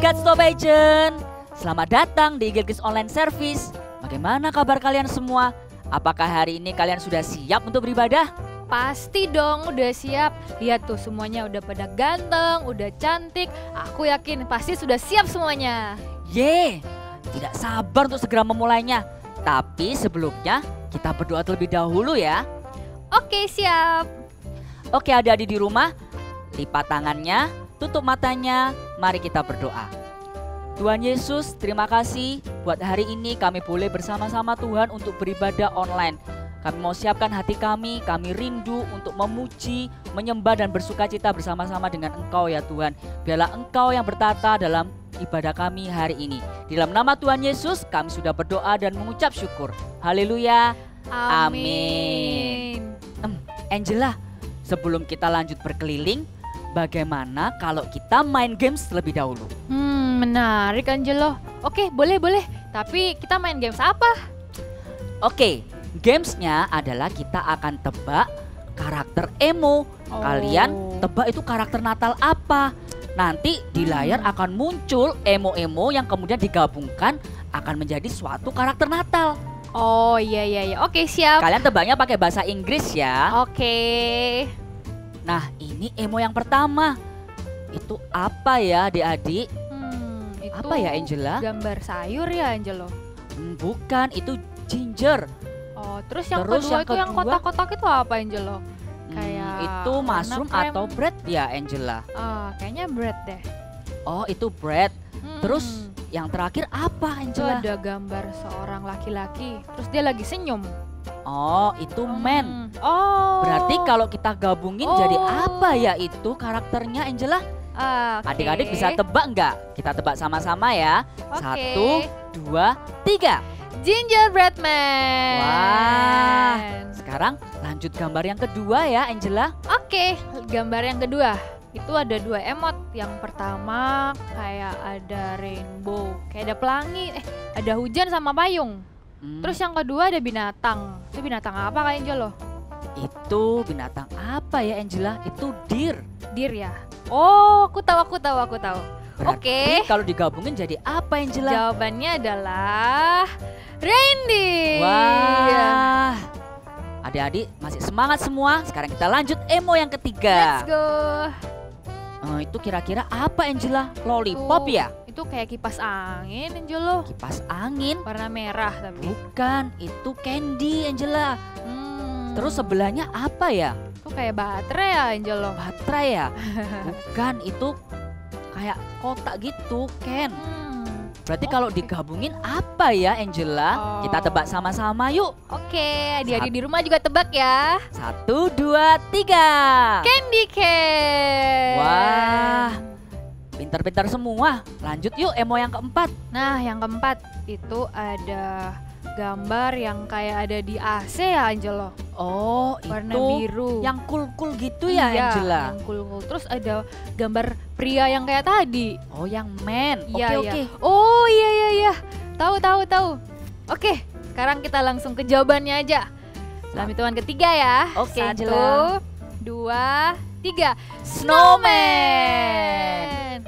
Stop Agent. Selamat datang di Eagle Kids Online Service. Bagaimana kabar kalian semua? Apakah hari ini kalian sudah siap untuk beribadah? Pasti dong udah siap. Lihat tuh semuanya udah pada ganteng, udah cantik. Aku yakin pasti sudah siap semuanya. Yeay, tidak sabar untuk segera memulainya. Tapi sebelumnya kita berdoa terlebih dahulu ya. Oke, siap. Oke, adik-adik di rumah, lipat tangannya, tutup matanya, mari kita berdoa. Tuhan Yesus, terima kasih buat hari ini kami boleh bersama-sama Tuhan untuk beribadah online. Kami mau siapkan hati kami rindu untuk memuji, menyembah dan bersukacita bersama-sama dengan Engkau ya Tuhan. Biarlah Engkau yang bertata dalam ibadah kami hari ini. Di dalam nama Tuhan Yesus kami sudah berdoa dan mengucap syukur. Haleluya. Amin. Angela, sebelum kita lanjut berkeliling, bagaimana kalau kita main games lebih dahulu? Menarik Angelo. Oke, boleh. Tapi kita main games apa? Oke, gamesnya adalah kita akan tebak karakter emo. Kalian tebak itu karakter Natal apa? Nanti di layar akan muncul emo-emo yang kemudian digabungkan akan menjadi suatu karakter Natal. Oh iya. Oke, siap. Kalian tebaknya pakai bahasa Inggris ya. Oke. Nah, ini emo yang pertama. Itu apa ya adik-adik? Itu apa ya Angela? Gambar sayur ya Angelo? Bukan, itu ginger. Oh, terus yang kedua itu yang kotak-kotak itu apa Angelo? Kayak itu mushroom atau bread ya Angela? Kayaknya bread deh. Oh, itu bread. Terus yang terakhir apa Angela? Itu ada gambar seorang laki-laki, terus dia lagi senyum. Oh, itu man. Oh. Berarti kalau kita gabungin jadi apa ya itu karakternya Angela? Okay. Adik-adik bisa tebak nggak? Kita tebak sama-sama ya. Okay. 1, 2, 3. Gingerbread Man. Wah. Sekarang lanjut gambar yang kedua ya Angela. Oke, gambar yang kedua. Itu ada 2 emot. Yang pertama kayak ada rainbow, kayak ada pelangi, ada hujan sama payung. Terus yang kedua ada binatang. Itu binatang apa Kak Angelo? Itu binatang apa ya Angela? Itu deer. Deer ya? Oh, aku tahu. Berarti kalau digabungin jadi apa Angela? Jawabannya adalah reindeer. Wah. Adik-adik masih semangat semua. Sekarang kita lanjut emo yang ketiga. Let's go. Itu kira-kira apa Angela? Lollipop ya? Itu kayak kipas angin Angelo. Kipas angin? Warna merah tapi. Bukan, itu candy Angela. Terus sebelahnya apa ya? Itu kayak baterai ya Angelo. Baterai ya? Bukan, itu kayak kotak gitu, Ken. Berarti kalau digabungin apa ya Angela? Kita tebak sama-sama yuk. Oke, adik-adik di rumah juga tebak ya. 1, 2, 3. Candy cane. Wah, pintar-pintar semua. Lanjut yuk emo yang keempat. Nah, yang keempat itu ada gambar yang kayak ada di AC ya Angelo. Oh, warna itu biru. Yang cool-cool gitu ya Angela? Yang cool-cool. Terus ada gambar pria yang kayak tadi. Oh, yang man. Oke. Oh iya. Tahu. Oke, sekarang kita langsung ke jawabannya aja. Dalam hitungan ketiga ya. Oke, 1, Angela. 2, 3. Snowman.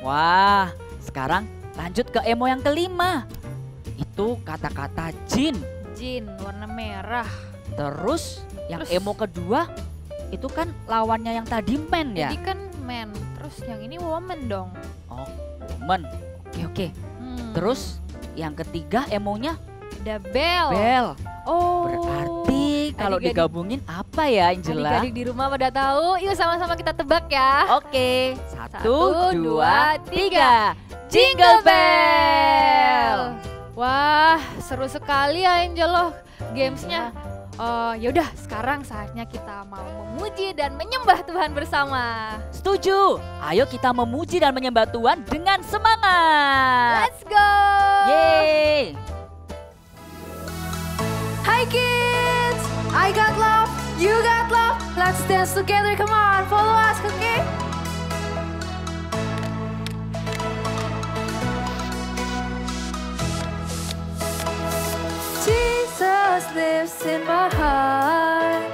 Wah, sekarang lanjut ke emo yang kelima. Itu kata-kata jin. Jin warna merah. Terus yang emo kedua itu kan lawannya yang tadi man ya? Jadi kan man, terus yang ini woman dong. Oh, woman. Oke. Terus yang ketiga emonya ada bell. Bell. Oh. Berarti kalau digabungin apa ya Angela? Adik-adik di rumah pada tahu. Yuk sama-sama kita tebak ya. Oke. 1, 2, 3. Jingle bell. Wah, seru sekali ya Angelo gamesnya. Yaudah, sekarang saatnya kita mau memuji dan menyembah Tuhan bersama. Setuju. Ayo kita memuji dan menyembah Tuhan dengan semangat. Let's go. Yeay. Hi kids, I got love, you got love. Let's dance together, come on, follow us, okay? Jesus lives in my heart.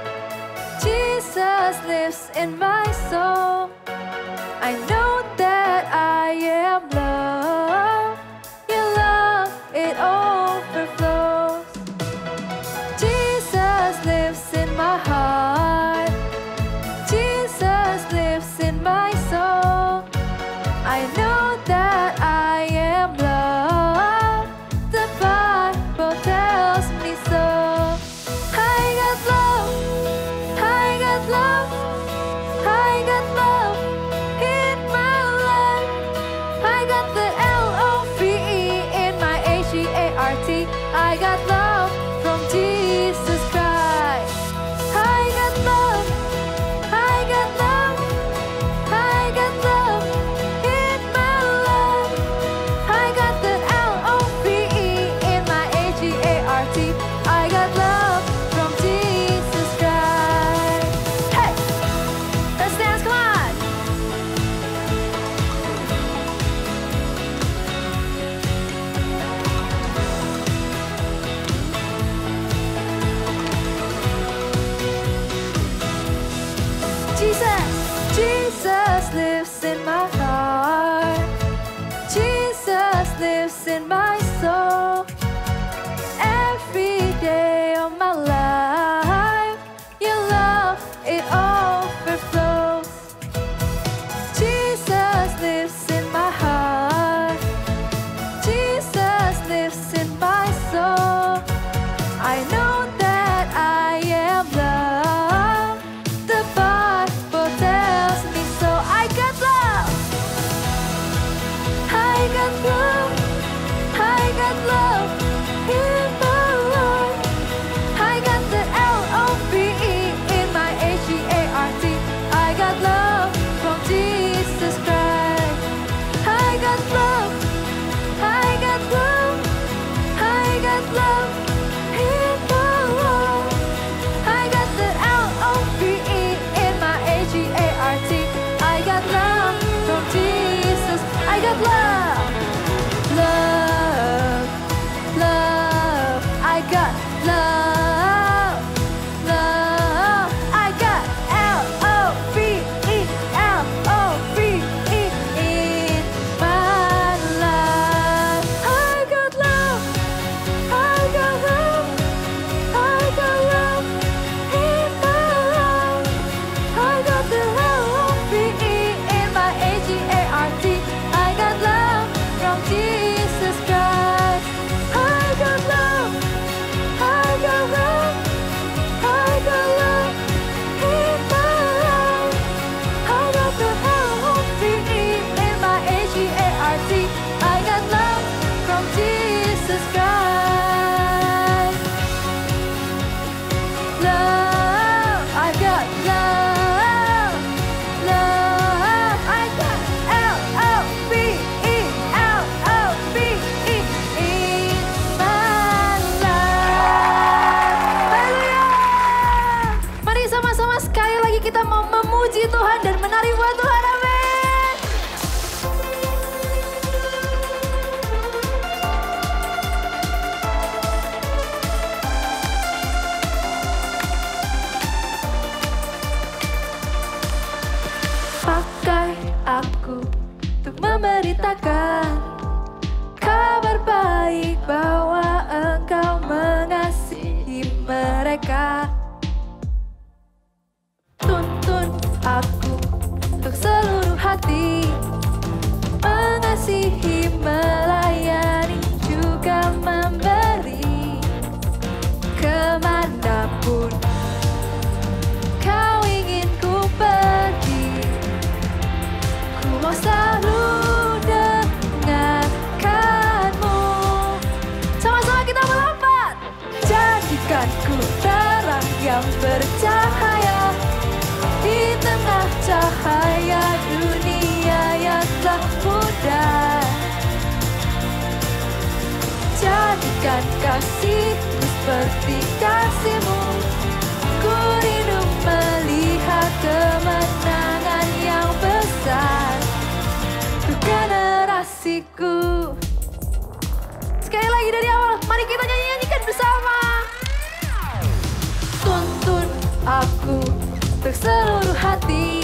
Jesus lives in my soul. I know that I am loved. mereka. Tuntun aku untuk seluruh hati, mengasihi, melayani, juga memberi. Kemanapun kau ingin ku pergi, ku mau selalu dengarkanmu. Sama-sama kita melompat. Jadikan ku terang yang bercahaya di tengah cahaya dunia yang telah pudar. Jadikan kasihku seperti kasihmu, ku rindu melihat kemenangan yang besar untuk generasiku. Sekali lagi dari awal, mari kita nyanyikan bersama. Tuntun aku untuk seluruh hati,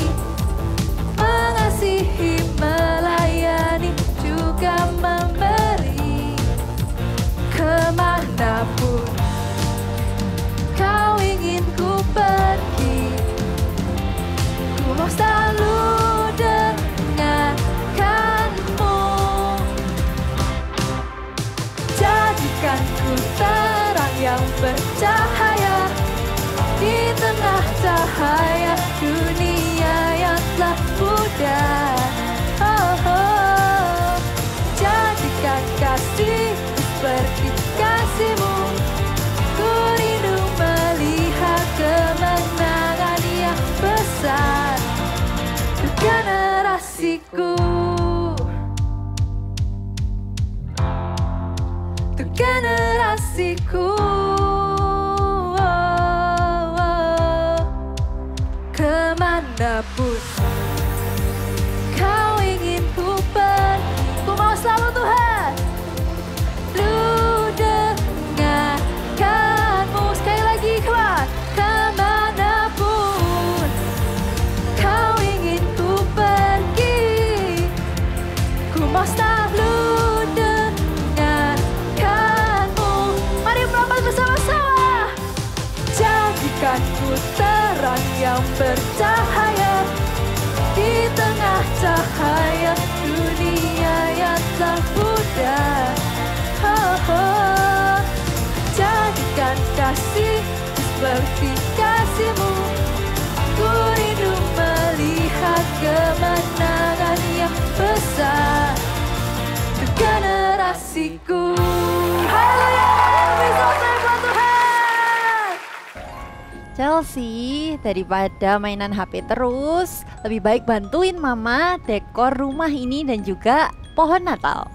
mengasihi, melayani, juga memberi. Kemanapun kau ingin ku pergi, ku mau selalu dengarkanmu. Jadikan ku terang yang bercahaya di tengah cahaya dunia yang telah pudar. Jadikan kasih seperti kasihmu, ku rindu melihat kemenangan yang besar untuk generasiku, untuk generasiku. Kemanapun kau ingin ku pergi, ku mau selalu Tuhan lu dengarkanmu. Sekali lagi keluar. Kemanapun kau ingin ku pergi, ku mau selalu dengarkanmu. Mari melompat bersama-sama. Jadikan ku terang yang bercahaya di tengah cahaya dunia yang telah pudar. Jadikan kasih seperti kasihmu, ku rindu melihat kemenangan yang besar untuk generasiku. Haleluya, bisa Tuhan. Chelsea, daripada mainan HP terus, lebih baik bantuin Mama dekor rumah ini dan juga pohon Natal.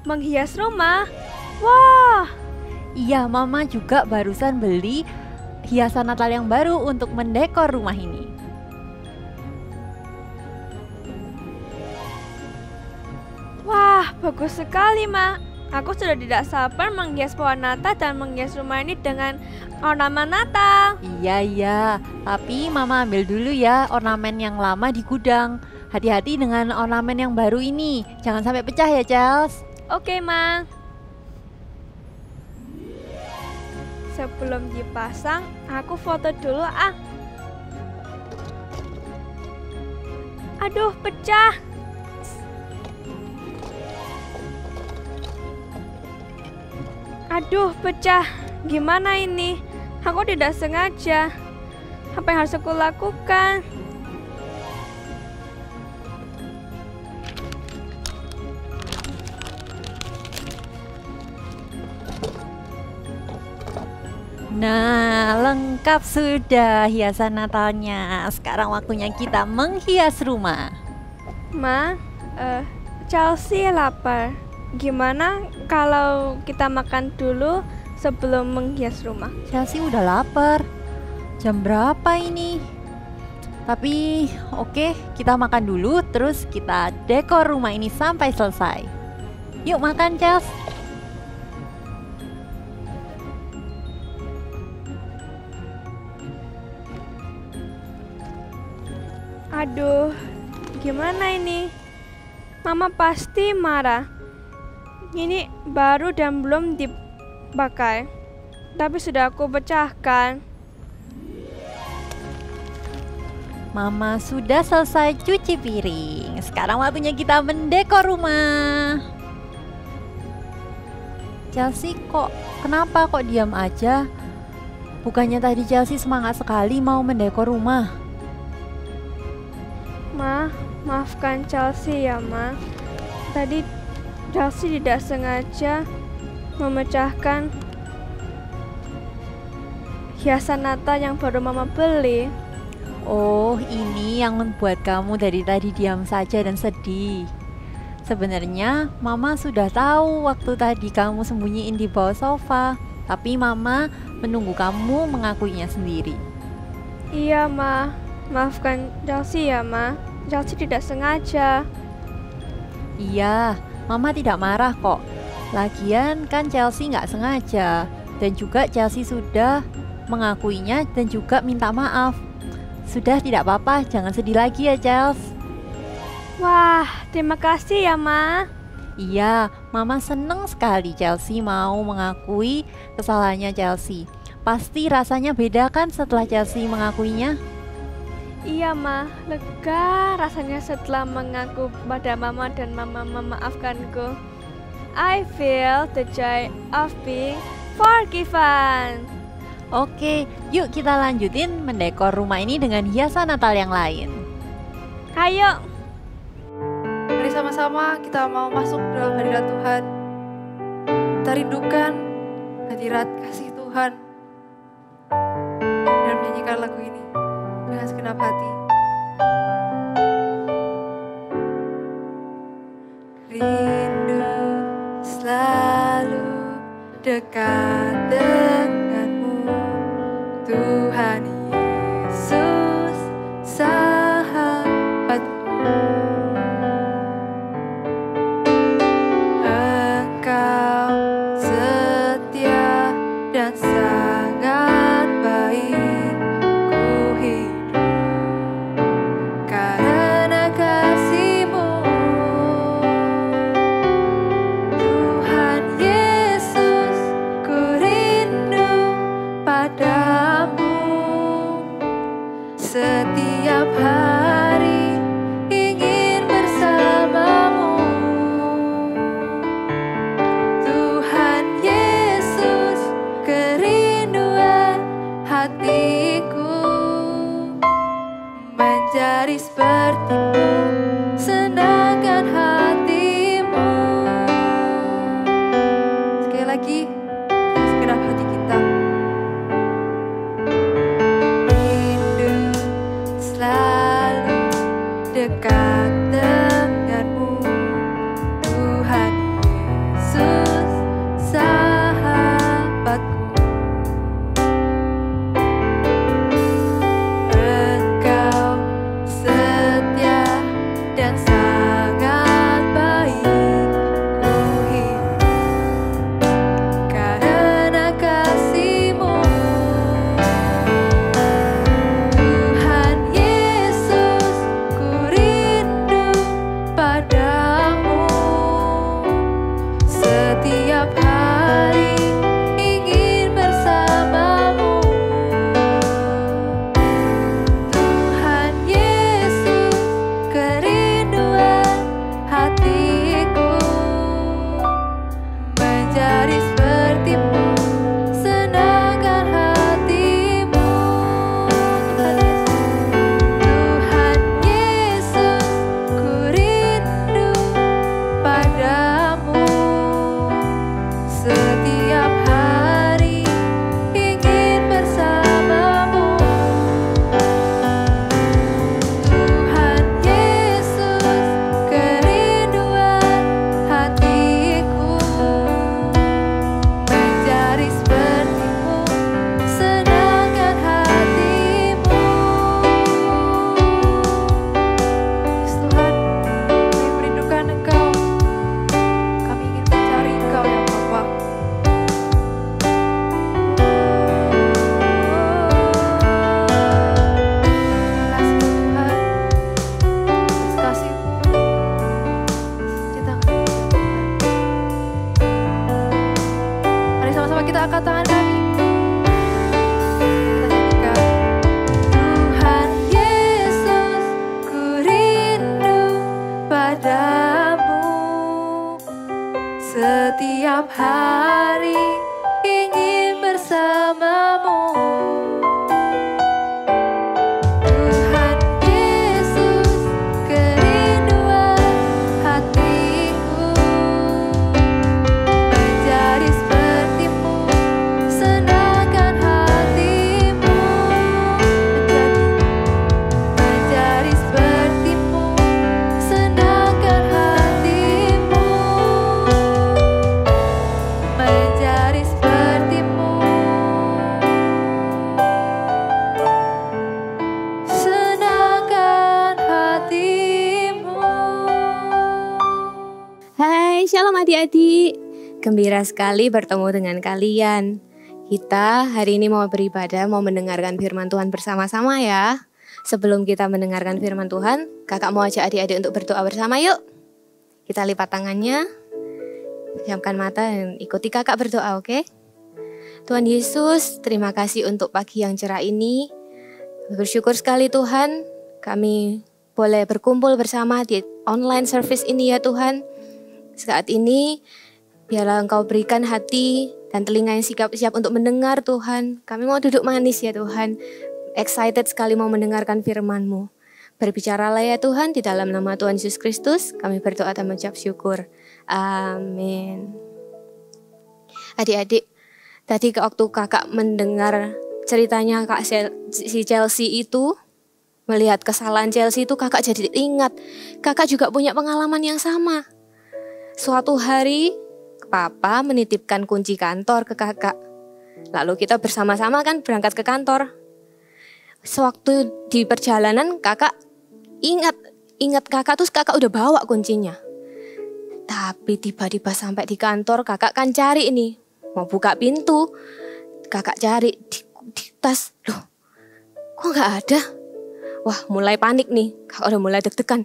Menghias rumah? Wah, Iya, Mama juga barusan beli hiasan Natal yang baru untuk mendekor rumah ini. wah, bagus sekali, Ma. Aku sudah tidak sabar menghias pohon Natal dan menghias rumah ini dengan ornamen Natal. Iya, tapi Mama ambil dulu ya ornamen yang lama di gudang. Hati-hati dengan ornamen yang baru ini, jangan sampai pecah ya, Chels. Oke, Ma. Sebelum dipasang, aku foto dulu ah. Aduh, pecah. Aduh, pecah. Gimana ini? Aku tidak sengaja. Apa yang harus aku lakukan? Nah, lengkap sudah hiasan Natalnya. Sekarang waktunya kita menghias rumah. Ma, Chelsea lapar. Gimana kalau kita makan dulu sebelum menghias rumah? Chelsea udah lapar. Jam berapa ini? Tapi oke, kita makan dulu terus kita dekor rumah ini sampai selesai. Yuk makan, Chels. Aduh, gimana ini? Mama pasti marah. Ini baru dan belum dipakai. tapi sudah aku pecahkan. Mama sudah selesai cuci piring. Sekarang waktunya kita mendekor rumah. Chelsea kenapa kok diam aja? Bukannya tadi Chelsea semangat sekali mau mendekor rumah? Ma, maafkan Chelsea ya, Ma. Tadi Chelsea tidak sengaja memecahkan hiasan Natal yang baru Mama beli. Oh, ini yang membuat kamu dari tadi diam saja dan sedih. Sebenarnya Mama sudah tahu waktu tadi kamu sembunyiin di bawah sofa, tapi Mama menunggu kamu mengakuinya sendiri. Iya, Ma. Maafkan Chelsea ya, Ma. Chelsea tidak sengaja. Iya, Mama tidak marah kok. Lagian kan Chelsea nggak sengaja. Dan juga Chelsea sudah mengakuinya dan juga minta maaf. Sudah, tidak apa-apa, jangan sedih lagi ya, Chelsea. Wah, terima kasih ya, Ma. Iya, Mama seneng sekali Chelsea mau mengakui kesalahannya Chelsea. Pasti rasanya beda kan setelah Chelsea mengakuinya? Iya, Ma. Lega rasanya setelah mengaku pada Mama dan Mama memaafkanku. I feel the joy of being forgiven. Oke, yuk kita lanjutin mendekor rumah ini dengan hiasan Natal yang lain. Ayo. Mari sama-sama kita mau masuk dalam hadirat Tuhan. Kita rindukan hadirat kasih Tuhan dan menyanyikan lagu ini dengan segenap hati. Rindu selalu dekat denganmu, Tuhan Yesus sahabatku. Engkau setia dan sangat baik, ku hidup karena kasih-Mu. Tuhan Yesus, ku rindu padamu. Setiap hari ingin bersamamu. Tuhan Yesus, kerinduan hatiku menjadi seperti-Mu, senangkan hati-Mu. Sekali lagi, dengan segenap hati kita. Rindu selalu dekat denganmu, Tuhan Yesus sahabatku. Engkau setia dan sangat baik, ku hidup karena kasih-Mu. Tuhan Yesus, ku rindu adik-adik, gembira sekali bertemu dengan kalian. Kita hari ini mau beribadah, mau mendengarkan firman Tuhan bersama-sama ya. Sebelum kita mendengarkan firman Tuhan, kakak mau ajak adik-adik untuk berdoa bersama yuk. Kita lipat tangannya, pejamkan mata dan ikuti kakak berdoa, oke? Tuhan Yesus, terima kasih untuk pagi yang cerah ini. Bersyukur sekali Tuhan, kami boleh berkumpul bersama di online service ini ya Tuhan. Saat ini, biarlah Engkau berikan hati dan telinga yang siap untuk mendengar Tuhan. Kami mau duduk manis ya Tuhan. Excited sekali mau mendengarkan firman-Mu. Berbicaralah ya Tuhan, di dalam nama Tuhan Yesus Kristus, kami berdoa dan mengucap syukur. Amin. Adik-adik, tadi waktu kakak mendengar ceritanya si Chelsea itu, melihat kesalahan Chelsea itu, kakak jadi ingat. Kakak juga punya pengalaman yang sama. Suatu hari, Papa menitipkan kunci kantor ke kakak. Lalu kita bersama-sama kan berangkat ke kantor. Sewaktu di perjalanan kakak ingat kakak, terus kakak udah bawa kuncinya. Tapi tiba-tiba sampai di kantor, kakak kan cari ini, mau buka pintu. Kakak cari di tas, loh kok gak ada? Wah, mulai panik nih, kakak udah mulai deg-degan.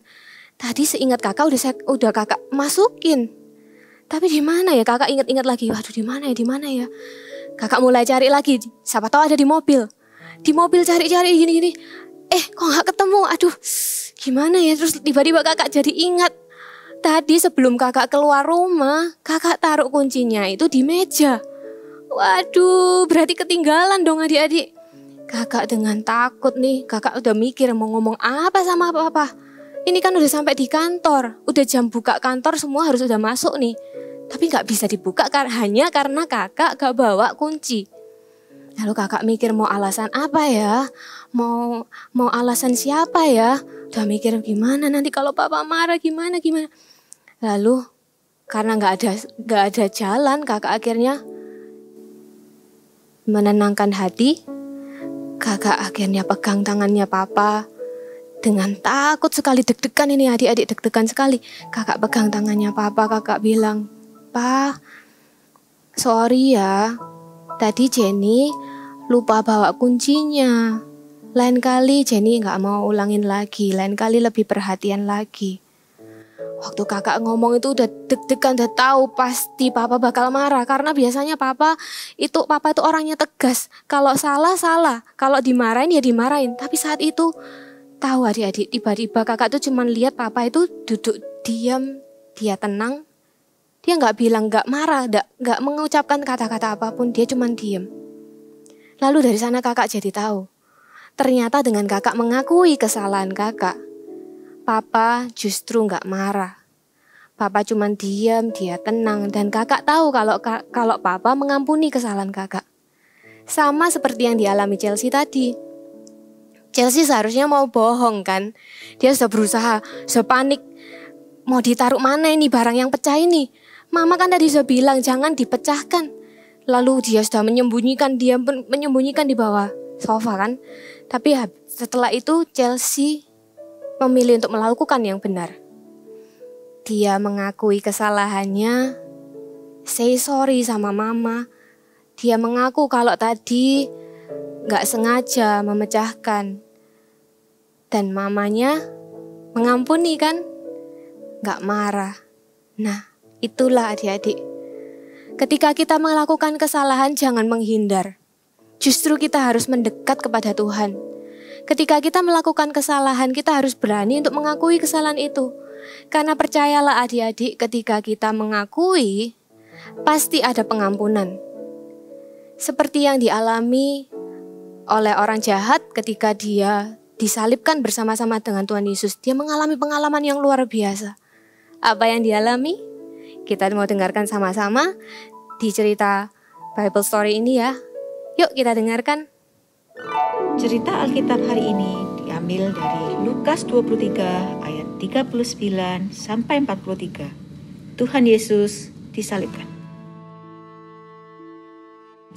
Tadi seingat kakak udah kakak masukin. Tapi di mana ya? Kakak ingat-ingat lagi. Waduh, di mana ya? Kakak mulai cari lagi. Siapa tahu ada di mobil. Di mobil cari-cari gini-gini. Kok nggak ketemu? Aduh, gimana ya? Terus tiba-tiba kakak jadi ingat. Tadi sebelum kakak keluar rumah, kakak taruh kuncinya itu di meja. Waduh, berarti ketinggalan dong adik-adik. Kakak dengan takut nih. Kakak udah mikir mau ngomong apa sama papa. Ini kan udah sampai di kantor. Udah jam buka kantor, semua harus udah masuk nih. Tapi gak bisa dibuka hanya karena kakak gak bawa kunci. Lalu kakak mikir mau alasan apa ya? Mau alasan siapa ya? Udah mikir gimana nanti kalau papa marah gimana. Lalu karena gak ada jalan, kakak akhirnya menenangkan hati. Kakak akhirnya pegang tangannya papa. Dengan takut sekali, deg-degan ini adik-adik, deg-degan sekali. Kakak pegang tangannya papa, kakak bilang, "Pa, sorry ya, tadi Jenny lupa bawa kuncinya. Lain kali Jenny gak mau ulangin lagi, lain kali lebih perhatian lagi." Waktu kakak ngomong itu udah deg-degan, udah tahu pasti papa bakal marah. Karena biasanya papa itu orangnya tegas. Kalau salah, kalau dimarahin ya dimarahin. Tapi saat itu tahu adik-adik, tiba-tiba kakak tuh cuman lihat papa itu duduk diam, dia tenang. Dia gak bilang, gak marah, gak mengucapkan kata-kata apapun, dia cuman diam. Lalu dari sana kakak jadi tahu, ternyata dengan kakak mengakui kesalahan kakak, papa justru gak marah. Papa cuman diam, dia tenang, dan kakak tahu kalau papa mengampuni kesalahan kakak. Sama seperti yang dialami Chelsea tadi. Chelsea seharusnya mau bohong kan. Dia sudah berusaha, sudah panik. Mau ditaruh mana ini barang yang pecah ini? Mama kan tadi sudah bilang jangan dipecahkan. Lalu dia sudah menyembunyikan di bawah sofa kan. Tapi setelah itu Chelsea memilih untuk melakukan yang benar. Dia mengakui kesalahannya, say sorry sama mama. Dia mengaku kalau tadi gak sengaja memecahkan. Dan mamanya mengampuni kan, gak marah. Nah, itulah adik-adik. Ketika kita melakukan kesalahan, jangan menghindar. Justru kita harus mendekat kepada Tuhan. Ketika kita melakukan kesalahan, kita harus berani untuk mengakui kesalahan itu. Karena percayalah adik-adik, ketika kita mengakui, pasti ada pengampunan. Seperti yang dialami oleh orang jahat ketika dia disalibkan bersama-sama dengan Tuhan Yesus. Dia mengalami pengalaman yang luar biasa. Apa yang dialami? Kita mau dengarkan sama-sama di cerita Bible story ini ya. Yuk kita dengarkan. Cerita Alkitab hari ini diambil dari Lukas 23 ayat 39 sampai 43. Tuhan Yesus disalibkan.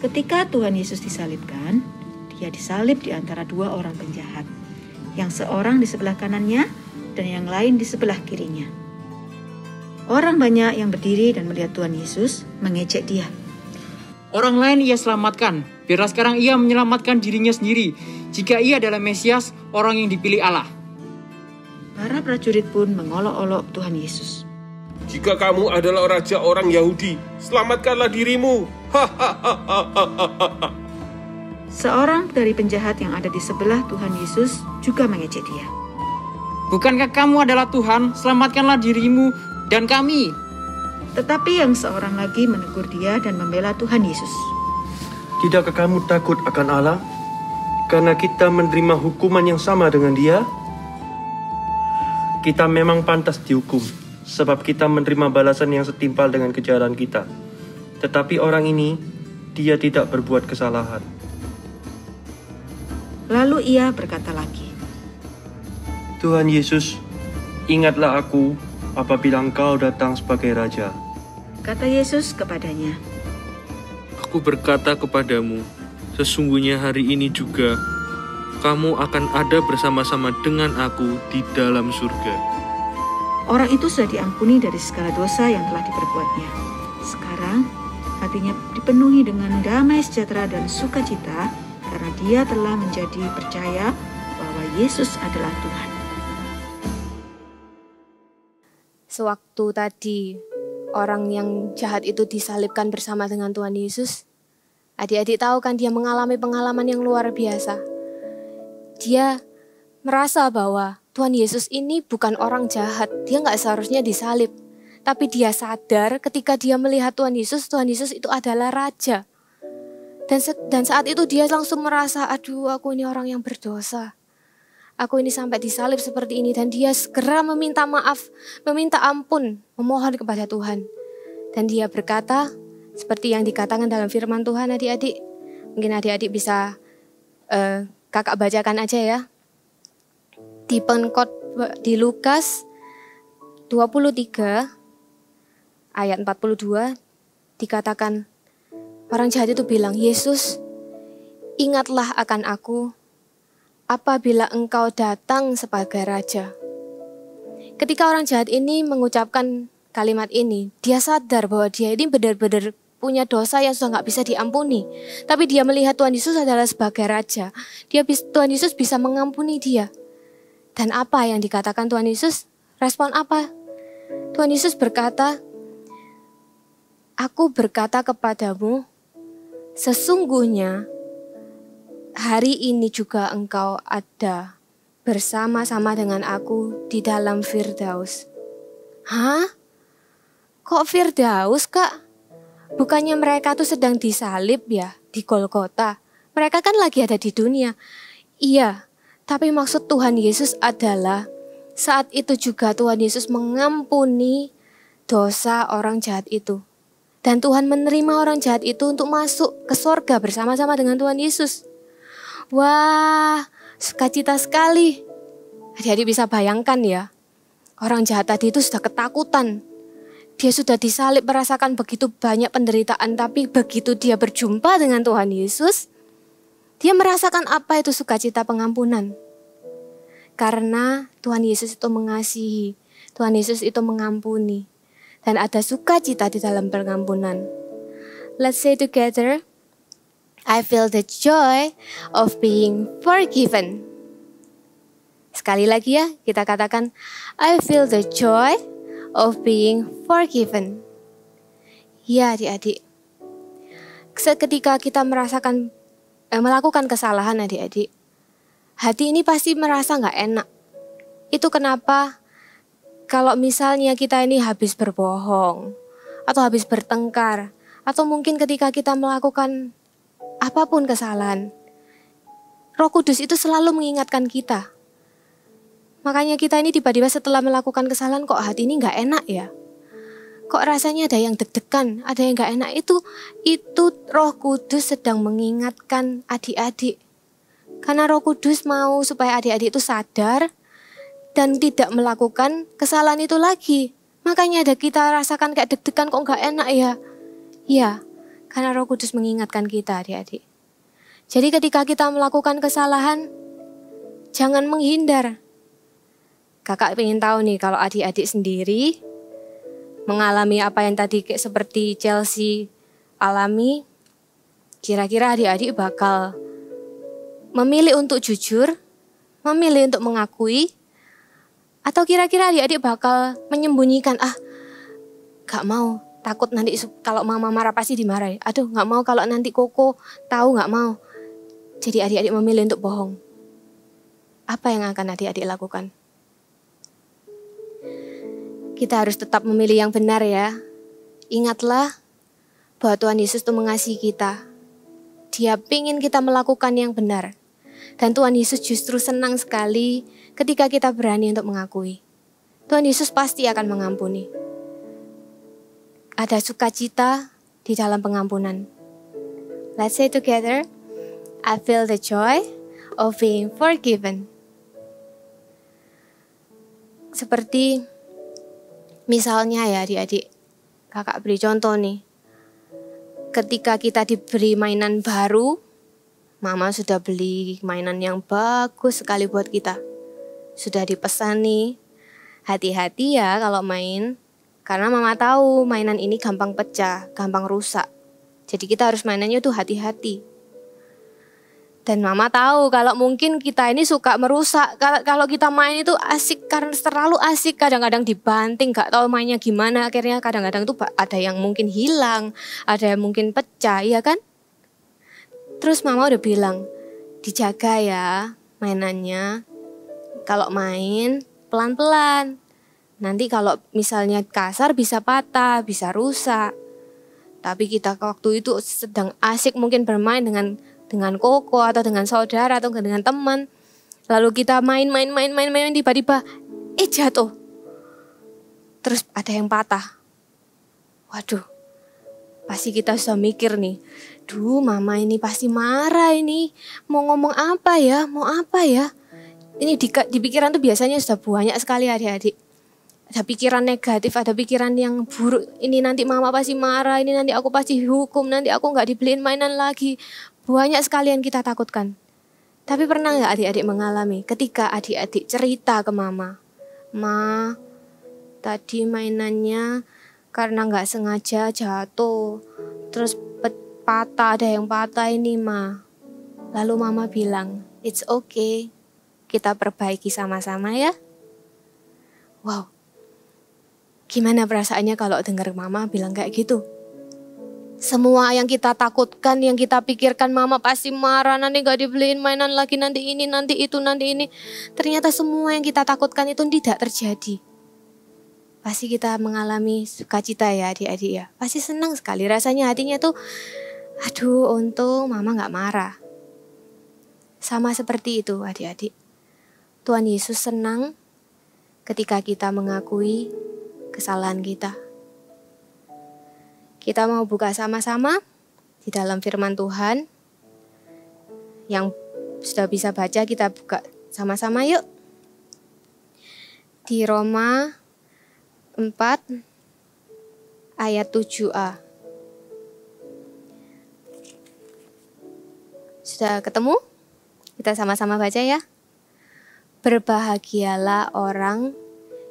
Ketika Tuhan Yesus disalibkan, dia disalib di antara dua orang penjahat. Yang seorang di sebelah kanannya dan yang lain di sebelah kirinya. Orang banyak yang berdiri dan melihat Tuhan Yesus mengejek dia. Orang lain ia selamatkan, biarlah sekarang ia menyelamatkan dirinya sendiri, jika ia adalah Mesias, orang yang dipilih Allah. Para prajurit pun mengolok-olok Tuhan Yesus. Jika kamu adalah raja orang Yahudi, selamatkanlah dirimu. Seorang dari penjahat yang ada di sebelah Tuhan Yesus juga mengejek dia. Bukankah kamu adalah Tuhan? Selamatkanlah dirimu dan kami. Tetapi yang seorang lagi menegur dia dan membela Tuhan Yesus. Tidakkah kamu takut akan Allah? Karena kita menerima hukuman yang sama dengan dia? Kita memang pantas dihukum, sebab kita menerima balasan yang setimpal dengan kejahatan kita. Tetapi orang ini, dia tidak berbuat kesalahan. Lalu ia berkata lagi, Tuhan Yesus, ingatlah aku apabila Engkau datang sebagai Raja. Kata Yesus kepadanya, Aku berkata kepadamu, sesungguhnya hari ini juga kamu akan ada bersama-sama dengan aku di dalam surga. orang itu sudah diampuni dari segala dosa yang telah diperbuatnya. Sekarang hatinya dipenuhi dengan damai sejahtera dan sukacita karena dia telah menjadi percaya bahwa Yesus adalah Tuhan. Sewaktu tadi orang yang jahat itu disalibkan bersama dengan Tuhan Yesus, adik-adik tahu kan dia mengalami pengalaman yang luar biasa. Dia merasa bahwa Tuhan Yesus ini bukan orang jahat, dia nggak seharusnya disalib. Tapi dia sadar ketika dia melihat Tuhan Yesus itu adalah Raja. Dan saat itu dia langsung merasa, aduh aku ini orang yang berdosa. Aku ini sampai disalib seperti ini. Dan dia segera meminta maaf, meminta ampun, memohon kepada Tuhan. Dan dia berkata, seperti yang dikatakan dalam firman Tuhan adik-adik. Mungkin adik-adik bisa kakak bacakan aja ya. Di Lukas 23 ayat 42 dikatakan, orang jahat itu bilang, Yesus, ingatlah akan aku apabila Engkau datang sebagai Raja. Ketika orang jahat ini mengucapkan kalimat ini, dia sadar bahwa dia ini benar-benar punya dosa yang sudah nggak bisa diampuni. Tapi dia melihat Tuhan Yesus adalah sebagai Raja. Tuhan Yesus bisa mengampuni dia. Dan apa yang dikatakan Tuhan Yesus? Respon apa? Tuhan Yesus berkata, Aku berkata kepadamu, sesungguhnya hari ini juga engkau ada bersama-sama dengan aku di dalam Firdaus. Hah? Kok Firdaus, Kak? Bukannya mereka tuh sedang disalib ya di Golgota? Mereka kan lagi ada di dunia. Iya, tapi maksud Tuhan Yesus adalah saat itu juga Tuhan Yesus mengampuni dosa orang jahat itu. Dan Tuhan menerima orang jahat itu untuk masuk ke sorga bersama-sama dengan Tuhan Yesus. Wah, sukacita sekali. Adik-adik bisa bayangkan ya, orang jahat tadi itu sudah ketakutan. Dia sudah disalib, merasakan begitu banyak penderitaan, tapi begitu dia berjumpa dengan Tuhan Yesus, dia merasakan apa itu sukacita pengampunan. Karena Tuhan Yesus itu mengasihi, Tuhan Yesus itu mengampuni. Dan ada sukacita di dalam pengampunan. Let's say together, I feel the joy of being forgiven. Sekali lagi ya, kita katakan, I feel the joy of being forgiven. Ya adik-adik, seketika kita melakukan kesalahan adik-adik, hati ini pasti merasa gak enak. Itu kenapa kalau misalnya kita ini habis berbohong, atau habis bertengkar, atau mungkin ketika kita melakukan apapun kesalahan, Roh Kudus itu selalu mengingatkan kita. Makanya kita ini tiba-tiba setelah melakukan kesalahan kok hati ini gak enak ya. Kok rasanya ada yang deg-degan, ada yang gak enak. Itu Roh Kudus sedang mengingatkan adik-adik. Karena Roh Kudus mau supaya adik-adik itu sadar dan tidak melakukan kesalahan itu lagi. Makanya ada kita rasakan kayak deg-degan kok gak enak ya. Ya, karena Roh Kudus mengingatkan kita adik-adik. Jadi ketika kita melakukan kesalahan, jangan menghindar. Kakak ingin tahu nih kalau adik-adik sendiri mengalami apa yang tadi kayak seperti Chelsea alami, kira-kira adik-adik bakal memilih untuk jujur, memilih untuk mengakui, atau kira-kira adik-adik bakal menyembunyikan, gak mau, takut nanti kalau mama marah pasti dimarahin. Aduh gak mau kalau nanti Koko tahu, gak mau. Jadi adik-adik memilih untuk bohong. Apa yang akan adik-adik lakukan? Kita harus tetap memilih yang benar ya. Ingatlah bahwa Tuhan Yesus itu mengasihi kita. Dia ingin kita melakukan yang benar. Dan Tuhan Yesus justru senang sekali ketika kita berani untuk mengakui. Tuhan Yesus pasti akan mengampuni. Ada sukacita di dalam pengampunan. Let's say together, I feel the joy of being forgiven. Seperti misalnya ya adik-adik, kakak beri contoh nih. Ketika kita diberi mainan baru, mama sudah beli mainan yang bagus sekali buat kita. Sudah dipesan nih, hati-hati ya kalau main. Karena mama tahu mainan ini gampang pecah, gampang rusak. Jadi kita harus mainannya tuh hati-hati. Dan mama tahu kalau mungkin kita ini suka merusak. Kalau kita main itu asik, karena terlalu asik. Kadang-kadang dibanting, gak tahu mainnya gimana. Akhirnya kadang-kadang tuh ada yang mungkin hilang, ada yang mungkin pecah, ya kan? Terus mama udah bilang, dijaga ya mainannya. Kalau main pelan-pelan. Nanti kalau misalnya kasar bisa patah, bisa rusak. Tapi kita waktu itu sedang asik mungkin bermain dengan Koko atau dengan saudara atau dengan teman. Lalu kita main tiba-tiba jatuh. Terus ada yang patah. Waduh. Pasti kita sudah mikir nih. Duh, mama ini pasti marah ini. Mau ngomong apa ya? Mau apa ya? Ini di pikiran tuh biasanya sudah banyak sekali adik-adik. Ada pikiran negatif, ada pikiran yang buruk. Ini nanti mama pasti marah, ini nanti aku pasti hukum, nanti aku gak dibeliin mainan lagi. Banyak sekali yang kita takutkan. Tapi pernah gak adik-adik mengalami ketika adik-adik cerita ke mama, Ma, tadi mainannya karena gak sengaja jatuh, terus patah, ada yang patah ini Ma. Lalu mama bilang, it's okay, kita perbaiki sama-sama ya. Wow. Gimana perasaannya kalau dengar mama bilang kayak gitu? Semua yang kita takutkan, yang kita pikirkan mama pasti marah, nanti gak dibeliin mainan lagi, nanti ini, nanti itu, nanti ini. Ternyata semua yang kita takutkan itu tidak terjadi. Pasti kita mengalami sukacita ya adik-adik ya. Pasti senang sekali, rasanya hatinya tuh, aduh untung mama gak marah. Sama seperti itu adik-adik. Tuhan Yesus senang ketika kita mengakui kesalahan kita. Kita mau buka sama-sama di dalam firman Tuhan. Yang sudah bisa baca kita buka sama-sama yuk. Di Roma 4 ayat 7a. Sudah ketemu? Kita sama-sama baca ya. Berbahagialah orang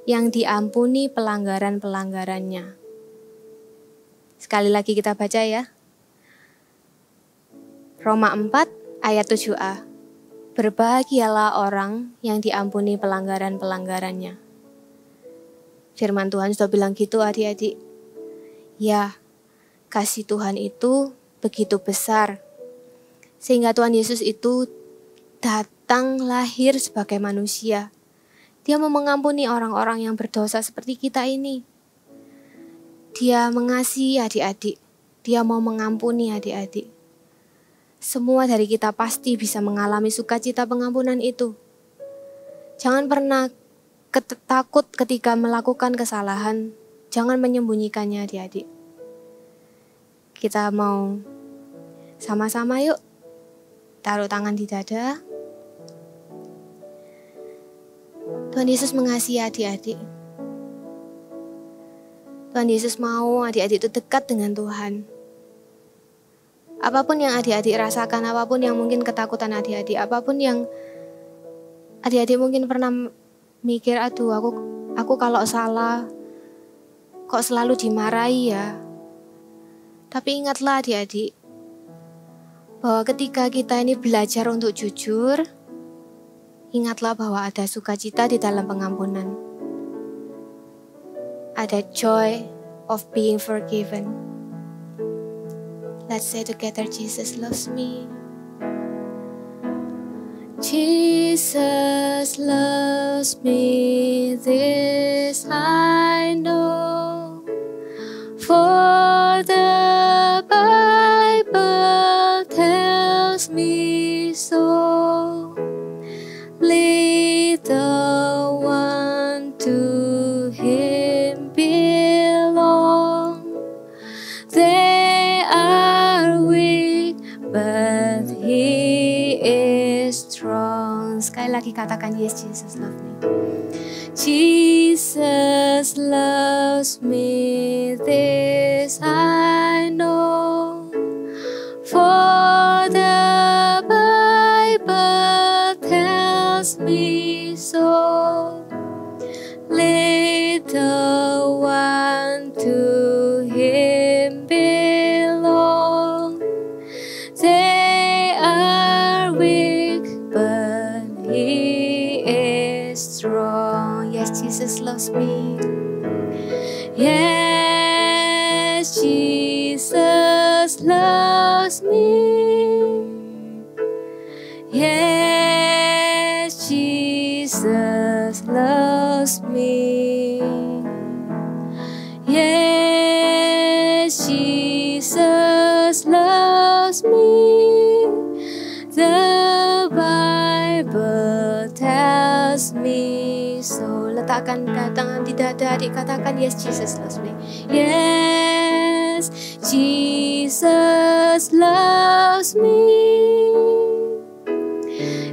yang diampuni pelanggaran-pelanggarannya. Sekali lagi kita baca ya. Roma 4 ayat 7a. Berbahagialah orang yang diampuni pelanggaran-pelanggarannya. Firman Tuhan sudah bilang gitu adik-adik. Ya, kasih Tuhan itu begitu besar. Sehingga Tuhan Yesus itu datang lahir sebagai manusia. Dia mau mengampuni orang-orang yang berdosa seperti kita ini. Dia mengasihi adik-adik. Dia mau mengampuni adik-adik. Semua dari kita pasti bisa mengalami sukacita pengampunan itu. Jangan pernah takut ketika melakukan kesalahan. Jangan menyembunyikannya adik-adik. Kita mau sama-sama yuk. Taruh tangan di dada. Tuhan Yesus mengasihi adik-adik. Tuhan Yesus mau adik-adik itu dekat dengan Tuhan. Apapun yang adik-adik rasakan, apapun yang mungkin ketakutan adik-adik, apapun yang adik-adik mungkin pernah mikir, aduh aku kalau salah, kok selalu dimarahi ya? Tapi ingatlah adik-adik, bahwa ketika kita ini belajar untuk jujur, ingatlah bahwa ada sukacita di dalam pengampunan. Ada joy of being forgiven. Let's say together, Jesus loves me. Jesus loves me, this I know, for the Bible tells me so. Little one to Him belong. They are weak, but He is strong. Sekali lagi katakan, yes, Jesus loves me. Jesus loves me, this I know, for the Bible tells me so. Little one to Him belong. They are weak, but He is strong. Yes, Jesus loves me. Yes, Jesus loves me. Yes, Jesus loves me. Yes, Jesus loves me. The Bible tells me so. Letakkan tangan di dada adik, katakan, yes, Jesus loves me. Yes, Jesus loves me.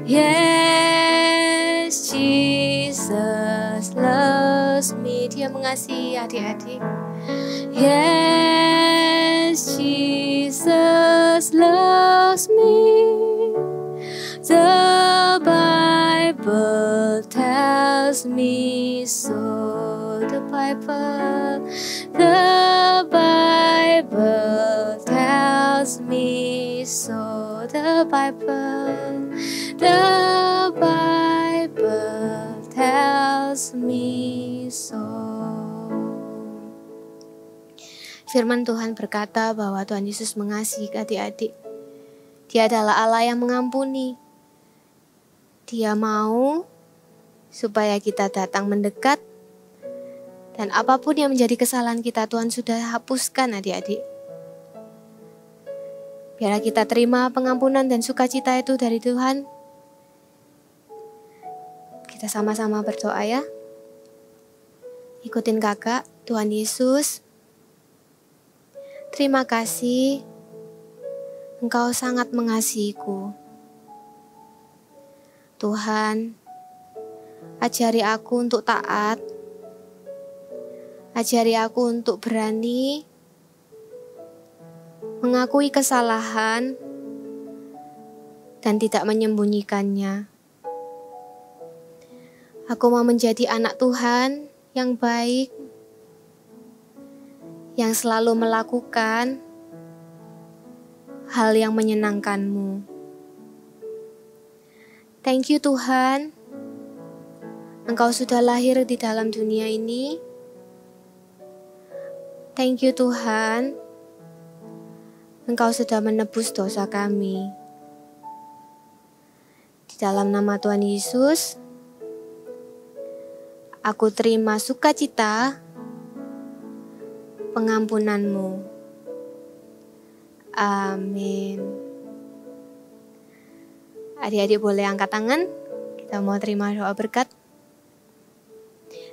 Yes, Jesus loves me. Dia mengasihi adik-adik. Yes, Jesus loves me. The Bible tells me so. The Bible tells me so. The Bible tells me so. Firman Tuhan berkata bahwa Tuhan Yesus mengasihi adik-adik. Dia adalah Allah yang mengampuni. Dia mau supaya kita datang mendekat, dan apapun yang menjadi kesalahan kita, Tuhan sudah hapuskan adik-adik. Biarlah kita terima pengampunan dan sukacita itu dari Tuhan. Kita sama-sama berdoa ya. Ikutin kakak. Tuhan Yesus, terima kasih, Engkau sangat mengasihiku. Tuhan, ajari aku untuk taat. Ajari aku untuk berani mengakui kesalahan dan tidak menyembunyikannya. Aku mau menjadi anak Tuhan yang baik, yang selalu melakukan hal yang menyenangkan-Mu. Thank you Tuhan, Engkau sudah lahir di dalam dunia ini. Thank you Tuhan, Engkau sudah menebus dosa kami. Di dalam nama Tuhan Yesus, aku terima sukacita pengampunan-Mu. Amin. Adik-adik boleh angkat tangan, kita mau terima doa berkat.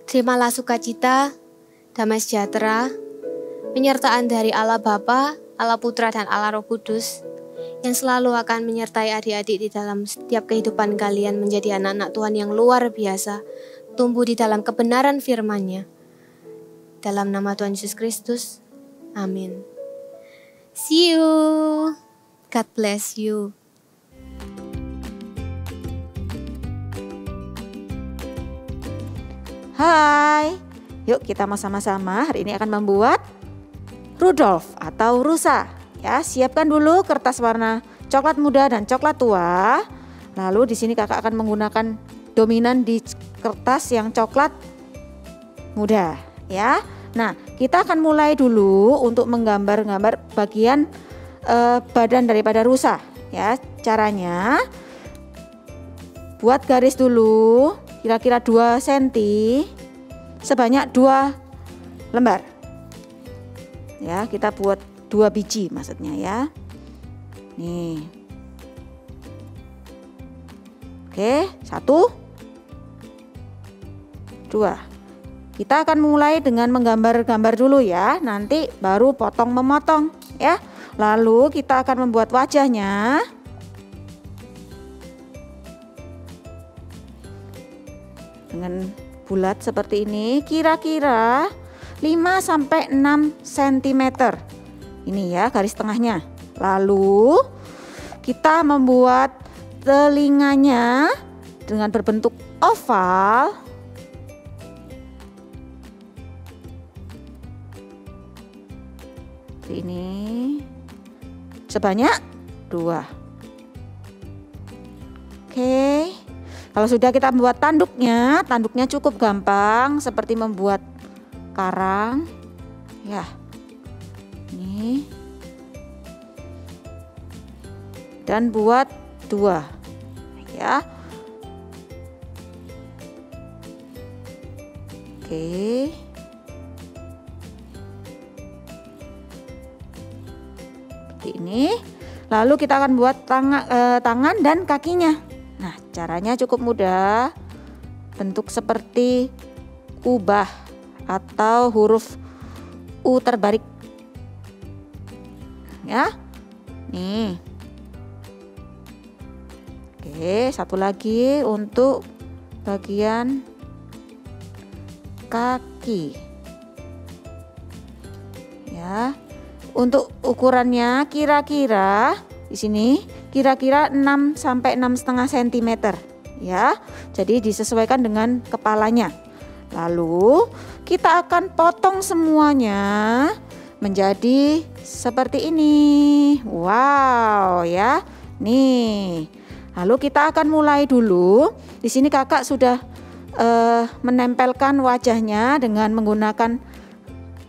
Terimalah sukacita, damai sejahtera, penyertaan dari Allah Bapa, Allah Putra dan Allah Roh Kudus yang selalu akan menyertai adik-adik di dalam setiap kehidupan kalian menjadi anak-anak Tuhan yang luar biasa, tumbuh di dalam kebenaran firman-Nya. Dalam nama Tuhan Yesus Kristus, amin. See you. God bless you. Hai, Yuk kita mau sama-sama hari ini akan membuat Rudolf atau rusa. Ya, siapkan dulu kertas warna coklat muda dan coklat tua. Lalu di sini kakak akan menggunakan dominan di kertas yang coklat muda, ya. Nah, kita akan mulai dulu untuk menggambar-gambar bagian badan daripada rusa. Ya, caranya buat garis dulu kira-kira 2 cm sebanyak 2 lembar. Ya, kita buat 2 biji maksudnya ya. Nih. Oke, 1, 2. Kita akan mulai dengan menggambar-gambar dulu ya. Nanti baru potong memotong ya. Lalu kita akan membuat wajahnya. Dengan bulat seperti ini, kira-kira 5-6 cm. Ini ya garis tengahnya. Lalu kita membuat telinganya dengan berbentuk oval. Seperti ini. Sebanyak 2. Oke. Kalau sudah kita membuat tanduknya cukup gampang seperti membuat karang. Ya. Ini. Dan buat 2. Ya. Oke. Seperti ini. Lalu kita akan buat tangan dan kakinya. Nah, caranya cukup mudah. Bentuk seperti ubah atau huruf U terbalik. Ya. Nih. Oke, satu lagi untuk bagian kaki. Ya. Untuk ukurannya kira-kira di sini kira-kira 6 sampai 6,5 cm ya. Jadi disesuaikan dengan kepalanya. Lalu kita akan potong semuanya menjadi seperti ini. Wow ya. Nih. Lalu kita akan mulai dulu. Di sini kakak sudah menempelkan wajahnya dengan menggunakan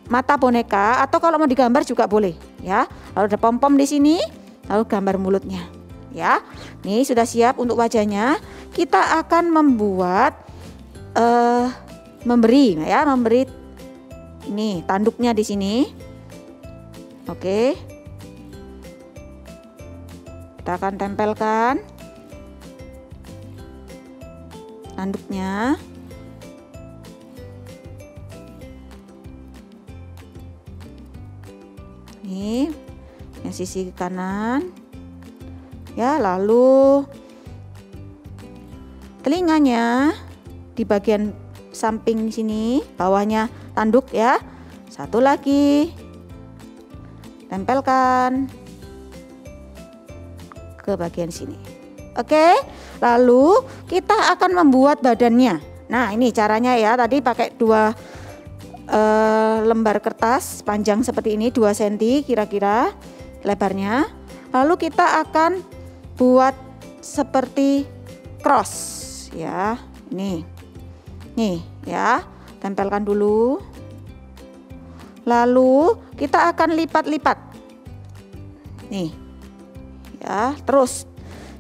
mata boneka atau kalau mau digambar juga boleh ya. Lalu ada pom-pom di sini. Lalu gambar mulutnya ya. Nih sudah siap untuk wajahnya. Kita akan membuat memberi ini tanduknya di sini. Oke. Kita akan tempelkan tanduknya. Nih yang sisi kanan ya. Lalu telinganya di bagian samping sini, bawahnya tanduk ya. Satu lagi tempelkan ke bagian sini. Oke, lalu kita akan membuat badannya. Nah, ini caranya ya. Tadi pakai 2 lembar kertas panjang seperti ini, 2 cm kira-kira lebarnya. Lalu kita akan buat seperti cross ya. Nih ya, tempelkan dulu. Lalu kita akan lipat-lipat. Nih ya, terus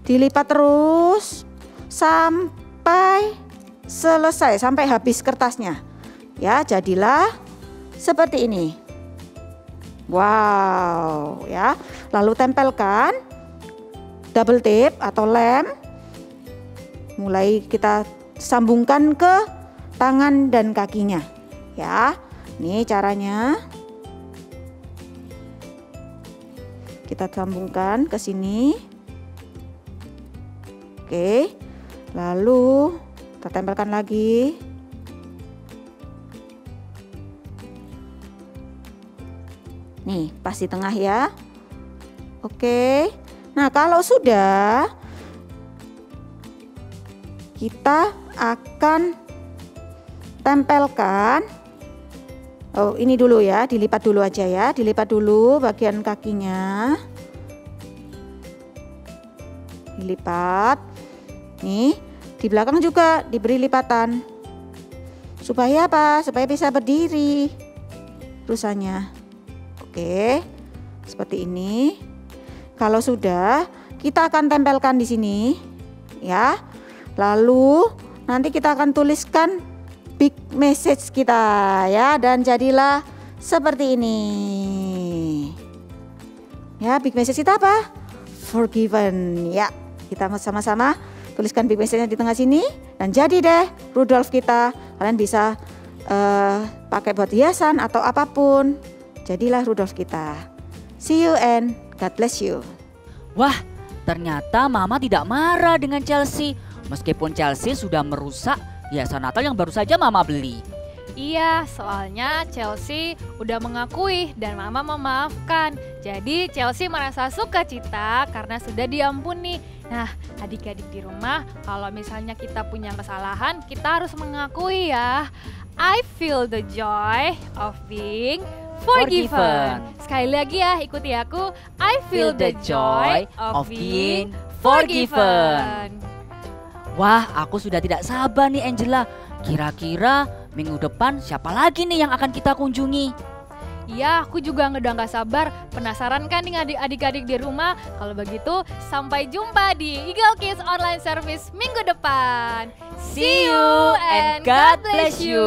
dilipat terus sampai selesai, sampai habis kertasnya. Ya, jadilah seperti ini. Wow, ya. Lalu tempelkan double tape atau lem. Mulai kita sambungkan ke tangan dan kakinya. Ya. Ini caranya. Kita sambungkan ke sini. Oke. Lalu kita tempelkan lagi. Nih, pas di tengah ya. Oke. Nah, kalau sudah, kita akan tempelkan Oh, ini dulu ya, dilipat dulu aja ya. Dilipat dulu bagian kakinya. Dilipat. Nih, di belakang juga diberi lipatan. Supaya apa? Supaya bisa berdiri rusanya. Oke. Seperti ini. Kalau sudah, kita akan tempelkan di sini ya. Lalu nanti kita akan tuliskan big message kita ya, dan jadilah seperti ini. Ya, big message kita apa? Forgiven. Ya, kita sama-sama tuliskan big message-nya di tengah sini dan jadi deh Rudolf kita. Kalian bisa pakai buat hiasan atau apapun. Jadilah Rudolf kita. See you and God bless you. Wah, ternyata Mama tidak marah dengan Chelsea. Meskipun Chelsea sudah merusak hiasan Natal yang baru saja Mama beli. Iya, soalnya Chelsea udah mengakui dan Mama memaafkan. Jadi Chelsea merasa sukacita karena sudah diampuni. Nah, adik-adik di rumah, kalau misalnya kita punya kesalahan, kita harus mengakui ya. I feel the joy of being forgiven. Sekali lagi ya, ikuti aku. I feel the joy of being forgiven. Wah, aku sudah tidak sabar nih Angela. Kira-kira minggu depan siapa lagi nih yang akan kita kunjungi? Iya, aku juga udah gak sabar. Penasaran kan nih adik-adik di rumah? Kalau begitu, sampai jumpa di Eagle Kids Online Service minggu depan. See you and God bless you.